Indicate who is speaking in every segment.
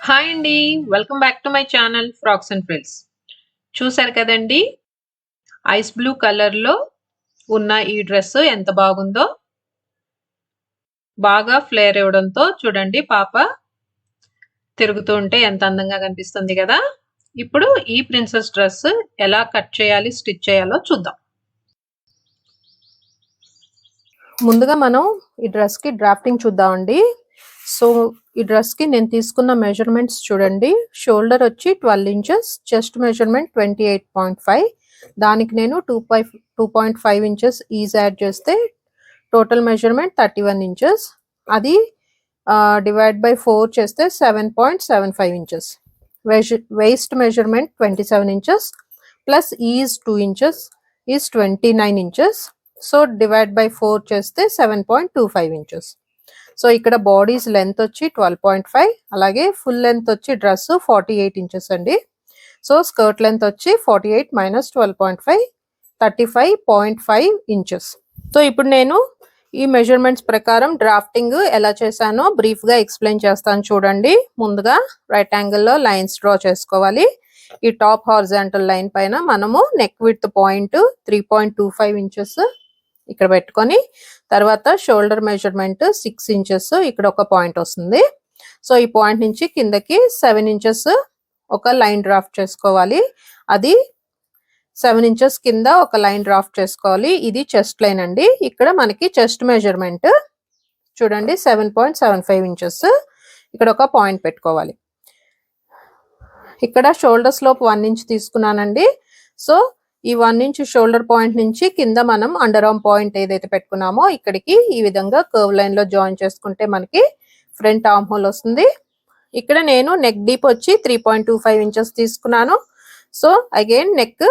Speaker 1: Hi అండి. Welcome back to my channel frocks and frills. చూసారు కదండీ! ఐస్ బ్లూ కలర్‌లో ఉన్న ఈ డ్రెస్ ఎంత బాగుందో. బాగా ఫ్లేర్ ఇవ్వడంతో చూడండి పాప తిరుగుతూ ఉంటే ఎంత అందంగా కనిపిస్తుంది గదా! ఇప్పుడు ఈ ప్రిన్సెస్ డ్రెస్ ఎలా కట్ చేయాలి, స్టిచ్ చేయాలో చూద్దాం. ముందుగా మనం ఈ డ్రెస్‌కి డ్రాఫ్టింగ్ చూద్దామండి. సో, ఈ డ్రెస్‌కి నేను తీసుకున్న మెజర్‌మెంట్స్ చూడండి. షోల్డర్ వచ్చి 12 ఇంచెస్, చెస్ట్ మెజర్‌మెంట్ 28.5, దానికి నేను 2.5 ఇంచెస్ ఈజ్ యాడ్ చేస్తే టోటల్ మెజర్‌మెంట్ 31 ఇంచెస్. అది డివైడ్ బై 4 చేస్తే 7.75 inches. Waste measurement 27 inches plus is 2 inches is 29 inches. So divide by 4 చేస్తే 7.25 ఇంచెస్. సో ఇక్కడ బాడీస్ లెంత్ వచ్చి 12.5, అలాగే ఫుల్ లెంత్ వచ్చి డ్రెస్ 48 ఇంచెస్ అండి. సో స్కర్ట్ లెంత్ వచ్చి 48 మైనస్ 12.5 35.5 ఇంచెస్. సో ఇప్పుడు నేను ఈ మెజర్మెంట్స్ ప్రకారం డ్రాఫ్టింగ్ ఎలా చేశానో బ్రీఫ్ గా ఎక్స్ప్లెయిన్ చేస్తాను చూడండి. ముందుగా రైట్ యాంగిల్ లో లైన్స్ డ్రా చేసుకోవాలి. ఈ టాప్ హారిజాంటల్ లైన్ పైన మనము నెక్ విడ్త్ పాయింట్ 3.25 ఇంచెస్ ఇక్కడ పెట్టుకొని, తర్వాత షోల్డర్ మెజర్మెంట్ 6 ఇంచెస్ ఇక్కడ ఒక పాయింట్ వస్తుంది. సో ఈ పాయింట్ నుంచి కిందకి 7 ఇంచెస్ ఒక లైన్ డ్రాఫ్ట్ చేసుకోవాలి. అది 7 ఇంచెస్ కింద ఒక లైన్ డ్రాఫ్ట్ చేసుకోవాలి. ఇది చెస్ట్ లైన్ అండి. ఇక్కడ మనకి చెస్ట్ మెజర్మెంట్ చూడండి 7.75 ఇంచెస్ ఇక్కడ ఒక పాయింట్ పెట్టుకోవాలి. ఇక్కడ షోల్డర్ స్లోప్ 1 ఇంచ్ తీసుకున్నానండి. సో ఈ 1 ఇంచ్ షోల్డర్ పాయింట్ నుంచి కింద మనం అండర్ ఆర్మ్ పాయింట్ ఏదైతే పెట్టుకున్నామో ఇక్కడికి ఈ విధంగా కర్వ్ లైన్ లో జాయిన్ చేసుకుంటే మనకి ఫ్రంట్ ఆర్మ్ హోల్ వస్తుంది. ఇక్కడ నేను నెక్ డీప్ వచ్చి 3.25 ఇంచెస్ తీసుకున్నాను. So again neck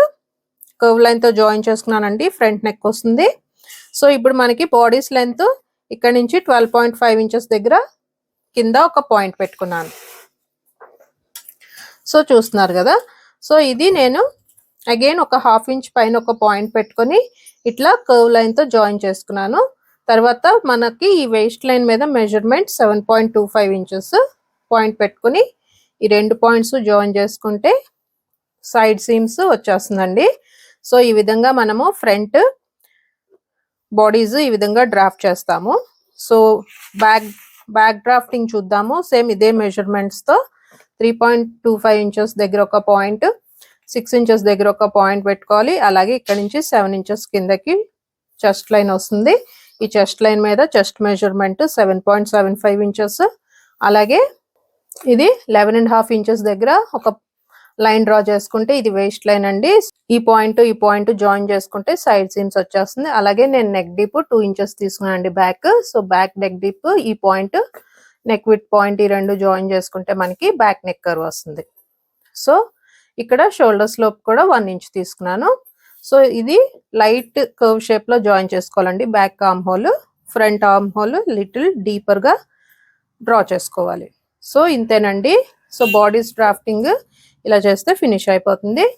Speaker 1: curve line తో జాయిన్ చేసుకున్నానండి, ఫ్రంట్ నెక్ వస్తుంది. సో ఇప్పుడు మనకి బాడీస్ లెంత్ ఇక్కడ నుంచి 12.5 ఇంచెస్ దగ్గర కింద ఒక పాయింట్ పెట్టుకున్నాను. సో చూస్తున్నారు కదా. సో ఇది నేను అగైన్ ఒక హాఫ్ ఇంచ్ పైన ఒక పాయింట్ పెట్టుకొని ఇట్లా కర్వ్ లైన్ తో జాయిన్ చేసుకున్నాను. తర్వాత మనకి ఈ వేస్ట్ లైన్ మీద మెజర్మెంట్ 7.25 ఇంచెస్ పాయింట్ పెట్టుకుని ఈ రెండు పాయింట్స్ జాయిన్ చేసుకుంటే సైడ్ సీమ్స్ వచ్చేస్తుందండి. సో ఈ విధంగా మనము ఫ్రంట్ బాడీస్ ఈ విధంగా డ్రాఫ్ట్ చేస్తాము. సో బ్యాక్ డ్రాఫ్టింగ్ చూద్దాము. సేమ్ ఇదే మెజర్మెంట్స్ తో 3.25 ఇంచెస్ దగ్గర ఒక పాయింట్, 6 ఇంచెస్ దగ్గర ఒక పాయింట్ పెట్టుకోవాలి. అలాగే ఇక్కడ నుంచి 7 ఇంచెస్ కిందకి చెస్ట్ లైన్ వస్తుంది. ఈ చెస్ట్ లైన్ మీద చెస్ట్ మెజర్మెంట్ 7.75 ఇంచెస్, అలాగే ఇది 11.5 ఇంచెస్ దగ్గర ఒక లైన్ డ్రా చేసుకుంటే ఇది వేస్ట్ లైన్ అండి. ఈ పాయింట్ జాయిన్ చేసుకుంటే సైడ్ సీమ్స్ వచ్చేస్తుంది. అలాగే నేను నెక్ డీప్ 2 ఇంచెస్ తీసుకున్నాను అండి back. So back neck deep ఈ పాయింట్ నెక్ విత్ పాయింట్ ఈ రెండు జాయిన్ చేసుకుంటే మనకి బ్యాక్ నెక్ కర్వ్ వస్తుంది. సో ఇక్కడ షోల్డర్ స్లోప్ కూడా 1 ఇంచ్ తీసుకున్నాను. సో ఇది లైట్ కర్వ్ షేప్ లో జాయిన్ చేసుకోవాలండి. Back arm whole, front arm whole little deeper గా డ్రా చేసుకోవాలి. సో ఇంతేనండి. సో బాడీస్ డ్రాఫ్టింగ్ ఇలా చేస్తే ఫినిష్ అయిపోతుంది.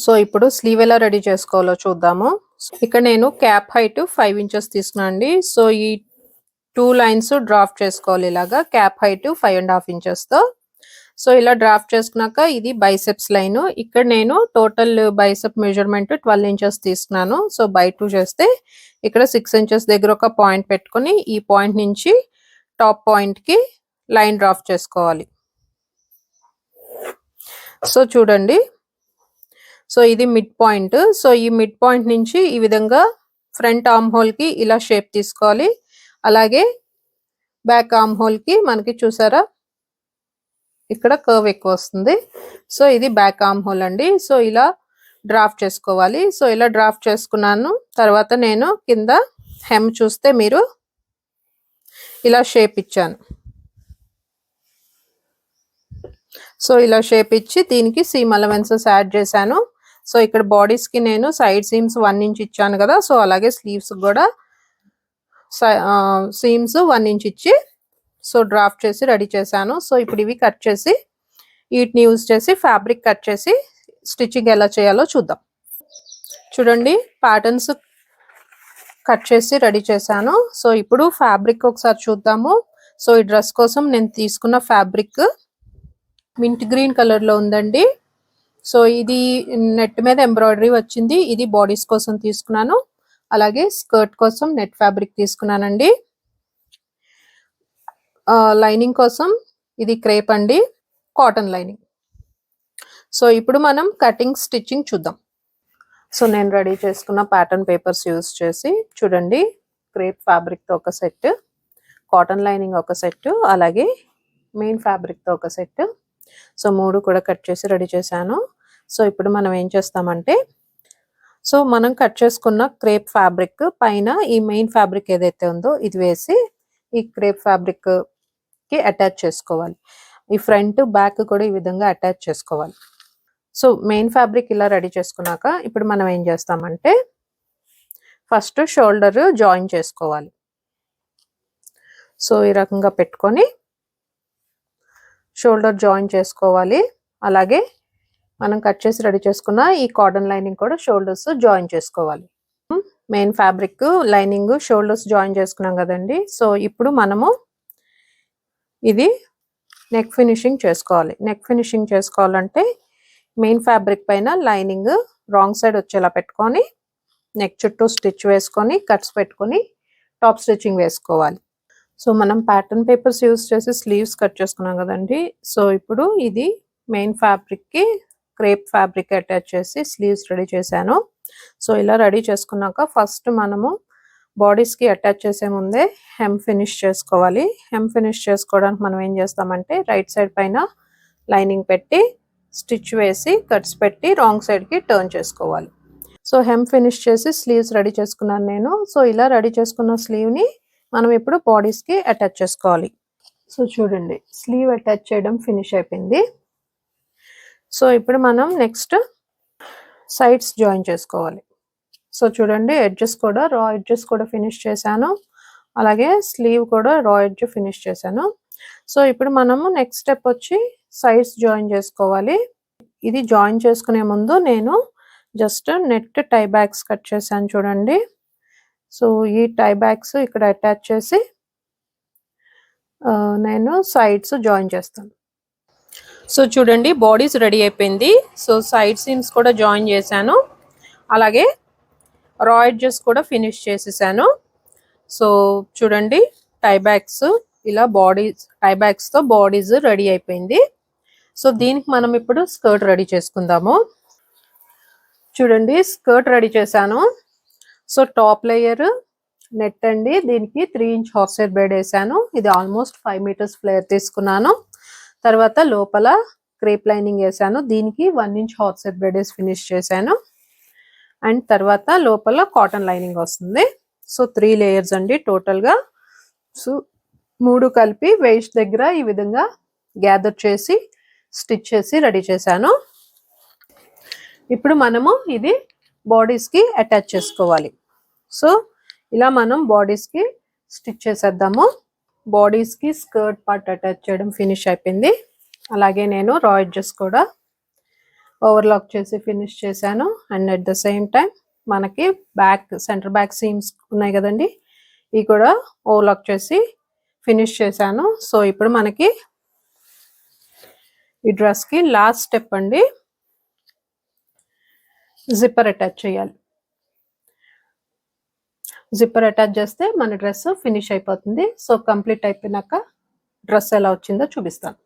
Speaker 1: సో ఇప్పుడు స్లీవ్ ఎలా రెడీ చేసుకోవాలో చూద్దాము. ఇక్కడ నేను క్యాప్ హైట్ 5 ఇంచెస్ తీసుకున్నాను అండి. సో ఈ 2 లైన్స్ డ్రాఫ్ట్ చేసుకోవాలి ఇలాగా. క్యాప్ హైట్ 5.5 ఇంచెస్ తో. సో ఇలా డ్రాఫ్ట్ చేసుకున్నాక ఇది బైసెప్స్ లైన్. ఇక్కడ నేను టోటల్ బైసెప్ మెజర్మెంట్ 12 ఇంచెస్ తీసుకున్నాను. సో బై 2 చేస్తే ఇక్కడ 6 ఇంచెస్ దగ్గర ఒక పాయింట్ పెట్టుకొని ఈ పాయింట్ నుంచి టాప్ పాయింట్ కి లైన్ డ్రాఫ్ట్ చేసుకోవాలి. సో చూడండి. సో ఇది మిడ్ పాయింట్. సో ఈ మిడ్ పాయింట్ నుంచి ఈ విధంగా ఫ్రంట్ ఆర్మ్ హోల్ కి ఇలా షేప్ తీసుకోవాలి. అలాగే బ్యాక్ ఆర్మ్ హోల్ కి మనకి చూసారా ఇక్కడ కర్వ్ ఎక్కువ వస్తుంది. సో ఇది బ్యాక్ ఆర్మ్ హోల్ అండి. సో ఇలా డ్రాఫ్ట్ చేసుకోవాలి. సో ఇలా డ్రాఫ్ట్ చేసుకున్నాను. తర్వాత నేను కింద హెమ్ చూస్తే మీరు ఇలా షేప్ ఇచ్చాను. సో ఇలా షేప్ ఇచ్చి దీనికి సీమ్ అలవెన్సెస్ యాడ్ చేశాను. సో ఇక్కడ బాడీస్ కి నేను సైడ్ సీమ్స్ 1 ఇంచ్ ఇచ్చాను కదా. సో అలాగే స్లీవ్స్ కూడా సీమ్స్ 1 ఇంచ్ ఇచ్చి సో డ్రాఫ్ట్ చేసి రెడీ చేశాను. సో ఇప్పుడు ఇవి కట్ చేసి వీటిని యూజ్ చేసి ఫ్యాబ్రిక్ కట్ చేసి స్టిచ్చింగ్ ఎలా చేయాలో చూద్దాం. చూడండి ప్యాటర్న్స్ కట్ చేసి రెడీ చేశాను. సో ఇప్పుడు ఫ్యాబ్రిక్ ఒకసారి చూద్దాము. సో ఈ డ్రెస్ కోసం నేను తీసుకున్న ఫ్యాబ్రిక్ మింట్ గ్రీన్ కలర్ లో ఉందండి. సో ఇది నెట్ మీద ఎంబ్రాయిడరీ వచ్చింది. ఇది బాడీస్ కోసం తీసుకున్నాను. అలాగే స్కర్ట్ కోసం నెట్ ఫ్యాబ్రిక్ తీసుకున్నానండి. లైనింగ్ కోసం ఇది క్రేప్ అండి, కాటన్ లైనింగ్. సో ఇప్పుడు మనం కటింగ్ స్టిచ్చింగ్ చూద్దాం. సో నేను రెడీ చేసుకున్న ప్యాటర్న్ పేపర్స్ యూజ్ చేసి చూడండి, క్రేప్ ఫ్యాబ్రిక్తో ఒక సెట్, కాటన్ లైనింగ్ ఒక సెట్, అలాగే మెయిన్ ఫ్యాబ్రిక్తో ఒక సెట్. సో 3 కూడా కట్ చేసి రెడీ చేశాను. సో ఇప్పుడు మనం ఏం చేస్తామంటే, సో మనం కట్ చేసుకున్న క్రేప్ ఫ్యాబ్రిక్ పైన ఈ మెయిన్ ఫ్యాబ్రిక్ ఏదైతే ఉందో ఇది వేసి ఈ క్రేప్ ఫ్యాబ్రిక్ కి అటాచ్ చేసుకోవాలి. ఈ ఫ్రంట్ బ్యాక్ కూడా ఈ విధంగా అటాచ్ చేసుకోవాలి. సో మెయిన్ ఫ్యాబ్రిక్ ఇలా రెడీ చేసుకున్నాక ఇప్పుడు మనం ఏం చేస్తామంటే, ఫస్ట్ షోల్డర్ జాయిన్ చేసుకోవాలి. సో ఈ రకంగా పెట్టుకొని షోల్డర్ జాయిన్ చేసుకోవాలి. అలాగే మనం కట్ చేసి రెడీ చేసుకున్న ఈ కాటన్ లైనింగ్ కూడా షోల్డర్స్ జాయిన్ చేసుకోవాలి. Main fabric, lining, shoulders join చేసుకున్నాం కదండి. సో ఇప్పుడు మనము ఇది నెక్ ఫినిషింగ్ చేసుకోవాలి. నెక్ ఫినిషింగ్ చేసుకోవాలంటే మెయిన్ ఫ్యాబ్రిక్ పైన లైనింగ్ రాంగ్ సైడ్ వచ్చేలా పెట్టుకొని నెక్ చుట్టూ స్టిచ్ వేసుకొని కట్స్ పెట్టుకొని టాప్ స్టిచ్చింగ్ వేసుకోవాలి. సో మనం ప్యాటర్న్ పేపర్స్ యూజ్ చేసి స్లీవ్స్ కట్ చేసుకున్నాం కదండి. సో ఇప్పుడు ఇది మెయిన్ ఫ్యాబ్రిక్కి క్రేప్ ఫ్యాబ్రిక్ అటాచ్ చేసి స్లీవ్స్ రెడీ చేశాను. సో ఇలా రెడీ చేసుకున్నాక ఫస్ట్ మనము బాడీస్కి అటాచ్ చేసే ముందే హెమ్ ఫినిష్ చేసుకోవాలి. హెమ్ ఫినిష్ చేసుకోవడానికి మనం ఏం చేస్తామంటే, రైట్ సైడ్ పైన లైనింగ్ పెట్టి స్టిచ్ వేసి కట్స్ పెట్టి రాంగ్ సైడ్కి టర్న్ చేసుకోవాలి. సో హెమ్ ఫినిష్ చేసి స్లీవ్స్ రెడీ చేసుకున్నాను నేను. సో ఇలా రెడీ చేసుకున్న స్లీవ్ని మనం ఇప్పుడు బాడీస్కి అటాచ్ చేసుకోవాలి. సో చూడండి, స్లీవ్ అటాచ్ చేయడం ఫినిష్ అయిపోయింది. సో ఇప్పుడు మనం నెక్స్ట్ సైడ్స్ జాయిన్ చేసుకోవాలి. సో చూడండి, ఎడ్జెస్ కూడా రా ఎడ్జెస్ కూడా ఫినిష్ చేశాను. అలాగే స్లీవ్ కూడా రా ఎడ్జ్ ఫినిష్ చేశాను. సో ఇప్పుడు మనము నెక్స్ట్ స్టెప్ వచ్చి సైడ్స్ జాయిన్ చేసుకోవాలి. ఇది జాయిన్ చేసుకునే ముందు నేను జస్ట్ నెట్ టై బ్యాగ్స్ కట్ చేశాను చూడండి. సో ఈ టై బ్యాగ్స్ ఇక్కడ అటాచ్ చేసి నేను సైడ్స్ జాయిన్ చేస్తాను. సో చూడండి, బాడీస్ రెడీ అయిపోయింది. సో సైడ్ సీమ్స్ కూడా జాయిన్ చేశాను. అలాగే రా ఎడ్జెస్ కూడా ఫినిష్ చేసేసాను. సో చూడండి, టై బ్యాగ్స్ ఇలా టై బ్యాగ్స్తో బాడీస్ రెడీ అయిపోయింది. సో దీనికి మనం ఇప్పుడు స్కర్ట్ రెడీ చేసుకుందాము. చూడండి, స్కర్ట్ రెడీ చేశాను. సో టాప్ లేయర్ నెట్ అండి, దీనికి 3 ఇంచ్ హాఫ్ సైడ్ బెడ్ వేసాను. ఇది ఆల్మోస్ట్ 5 మీటర్స్ ఫ్లేర్ తీసుకున్నాను. తర్వాత లోపల క్రేప్ లైనింగ్ వేసాను, దీనికి 1 ఇంచ్ హాఫ్ సైడ్ బెడ్ వేసి ఫినిష్ చేశాను. అండ్ తర్వాత లోపల కాటన్ లైనింగ్ వస్తుంది. సో 3 లేయర్స్ అండి టోటల్గా. సో 3 కలిపి వేస్ట్ దగ్గర ఈ విధంగా గ్యాదర్ చేసి స్టిచ్ చేసి రెడీ చేశాను. ఇప్పుడు మనము ఇది బాడీస్కి అటాచ్ చేసుకోవాలి. సో ఇలా మనం బాడీస్కి స్టిచ్ చేసేద్దాము. బాడీస్కి స్కర్ట్ పార్ట్ అటాచ్ చేయడం ఫినిష్ అయిపోయింది. అలాగే నేను రా ఎడ్జెస్ కూడా ఓవర్లాక్ చేసి ఫినిష్ చేశాను. And at the same time మనకి సెంటర్ బ్యాక్ సీమ్స్ ఉన్నాయి కదండి, ఇవి కూడా ఓవర్లాక్ చేసి ఫినిష్ చేశాను. సో ఇప్పుడు మనకి ఈ డ్రెస్కి లాస్ట్ స్టెప్ అండి, జిప్పర్ అటాచ్ చేయాలి. జిప్పర్ అటాచ్ చేస్తే మన డ్రెస్ ఫినిష్ అయిపోతుంది. సో కంప్లీట్ అయిపోయినాక డ్రెస్ ఎలా వచ్చిందో చూపిస్తాను.